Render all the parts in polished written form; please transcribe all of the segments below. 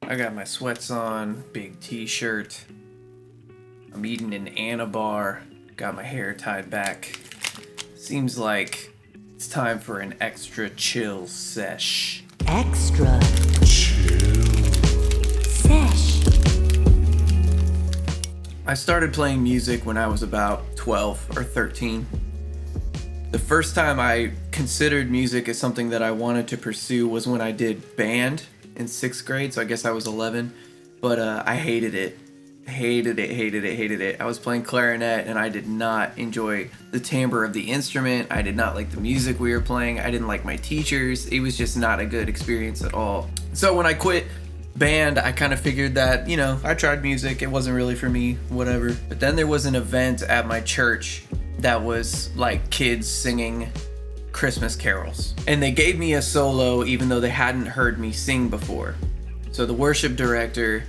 I got my sweats on, big t-shirt. I'm eating an Anna bar. Got my hair tied back. Seems like it's time for an extra chill sesh. Extra chill sesh. I started playing music when I was about 12 or 13. The first time I considered music as something that I wanted to pursue was when I did band in 6th grade, so I guess I was 11, but I hated it. Hated it. I was playing clarinet and I did not enjoy the timbre of the instrument. I did not like the music we were playing. I didn't like my teachers. It was just not a good experience at all. So when I quit band, I kind of figured that, I tried music. It wasn't really for me, whatever. But then there was an event at my church that was like kids singing Christmas carols. And they gave me a solo even though they hadn't heard me sing before. So the worship director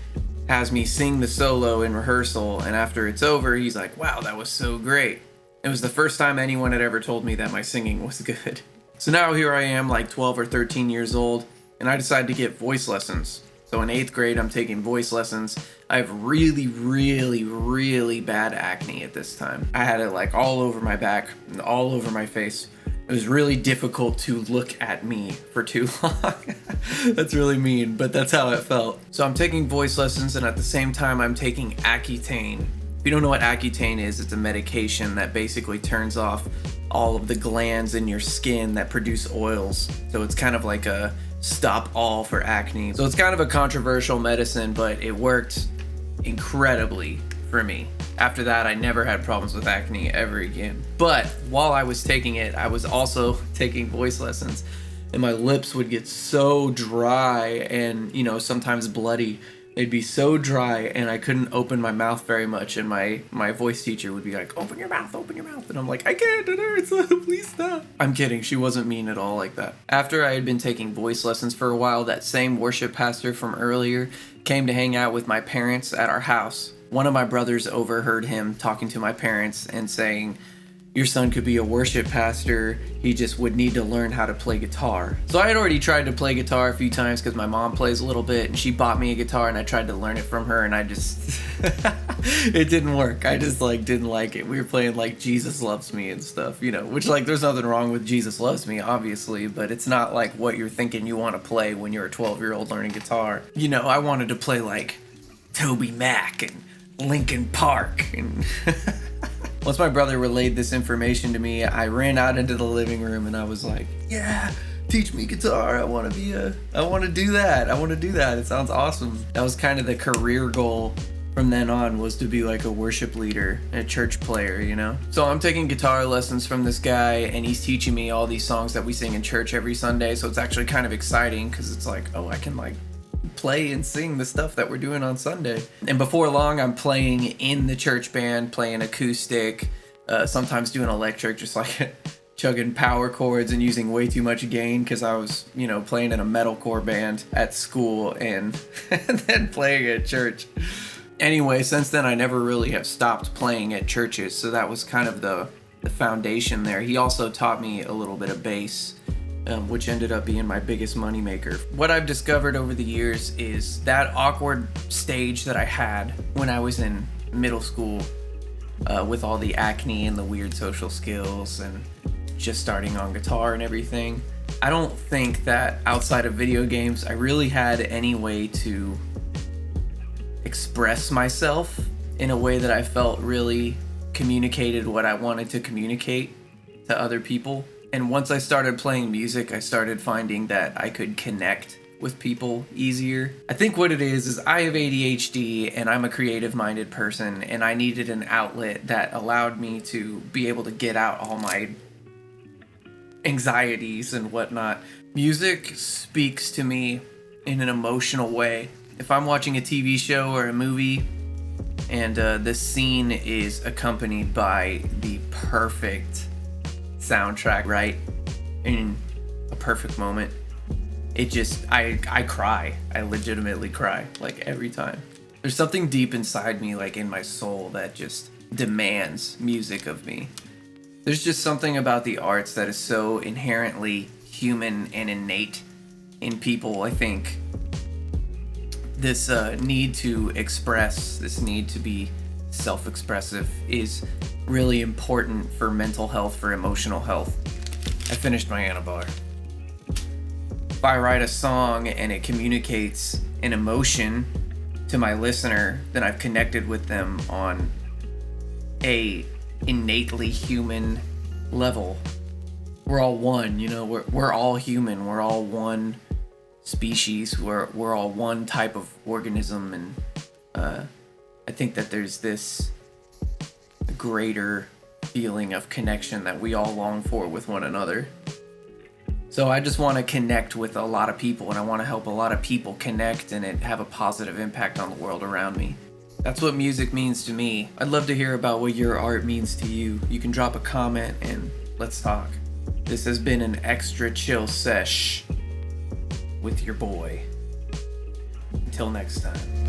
has me sing the solo in rehearsal, and after it's over, he's like, wow, that was so great. It was the first time anyone had ever told me that my singing was good. So now here I am, like 12 or 13 years old, and I decided to get voice lessons. So in 8th grade, I'm taking voice lessons. I have really bad acne at this time. I had it like all over my back and all over my face. It was really difficult to look at me for too long. That's really mean, but that's how it felt. So I'm taking voice lessons, and at the same time I'm taking Accutane. If you don't know what Accutane is, it's a medication that basically turns off all of the glands in your skin that produce oils. So it's kind of like a stop all for acne. So it's kind of a controversial medicine, but it worked incredibly for me. After that, I never had problems with acne ever again. But while I was taking it, I was also taking voice lessons, and my lips would get so dry and, sometimes bloody. They'd be so dry, and I couldn't open my mouth very much, and my voice teacher would be like, open your mouth, and I'm like, I can't, it hurts, please stop. I'm kidding, she wasn't mean at all like that. After I had been taking voice lessons for a while, that same worship pastor from earlier came to hang out with my parents at our house. One of my brothers overheard him talking to my parents and saying, your son could be a worship pastor, he just would need to learn how to play guitar. So I had already tried to play guitar a few times because my mom plays a little bit, and she bought me a guitar and I tried to learn it from her, and I just, it didn't work. I just didn't like it. We were playing Jesus Loves Me and stuff, which there's nothing wrong with Jesus Loves Me, obviously, but it's not like what you're thinking you want to play when you're a 12-year-old learning guitar. I wanted to play Toby Mac and Linkin Park and once my brother relayed this information to me, I ran out into the living room and I was like, yeah, teach me guitar. I want to do that. It sounds awesome. That was kind of the career goal from then on, was to be like a worship leader, a church player, So I'm taking guitar lessons from this guy, and he's teaching me all these songs that we sing in church every Sunday. So it's actually kind of exciting because it's like, oh, I can play and sing the stuff that we're doing on Sunday. And before long, I'm playing in the church band, playing acoustic, sometimes doing electric, just chugging power chords and using way too much gain because I was, playing in a metalcore band at school and then playing at church. Anyway, since then, I never really have stopped playing at churches, so that was kind of the foundation there. He also taught me a little bit of bass, which ended up being my biggest moneymaker. What I've discovered over the years is that awkward stage that I had when I was in middle school with all the acne and the weird social skills and just starting on guitar and everything. I don't think that outside of video games, I really had any way to express myself in a way that I felt really communicated what I wanted to communicate to other people. And once I started playing music, I started finding that I could connect with people easier. I think what it is I have ADHD and I'm a creative-minded person, and I needed an outlet that allowed me to be able to get out all my anxieties and whatnot. Music speaks to me in an emotional way. If I'm watching a TV show or a movie and the scene is accompanied by the perfect soundtrack, right, in a perfect moment, it just, I cry. I legitimately cry, every time. There's something deep inside me, in my soul, that just demands music of me. There's just something about the arts that is so inherently human and innate in people, I think. This need to express, this need to be self-expressive is really important for mental health, for emotional health. I finished my Anabar. If I write a song and it communicates an emotion to my listener, then I've connected with them on a innately human level. We're all one, you know, we're all human, we're all one species, we're all one type of organism, and I think that there's this greater feeling of connection that we all long for with one another. So I just want to connect with a lot of people, and I want to help a lot of people connect and it have a positive impact on the world around me. That's what music means to me. I'd love to hear about what your art means to you. You can drop a comment and let's talk. This has been an extra chill sesh with your boy. Until next time.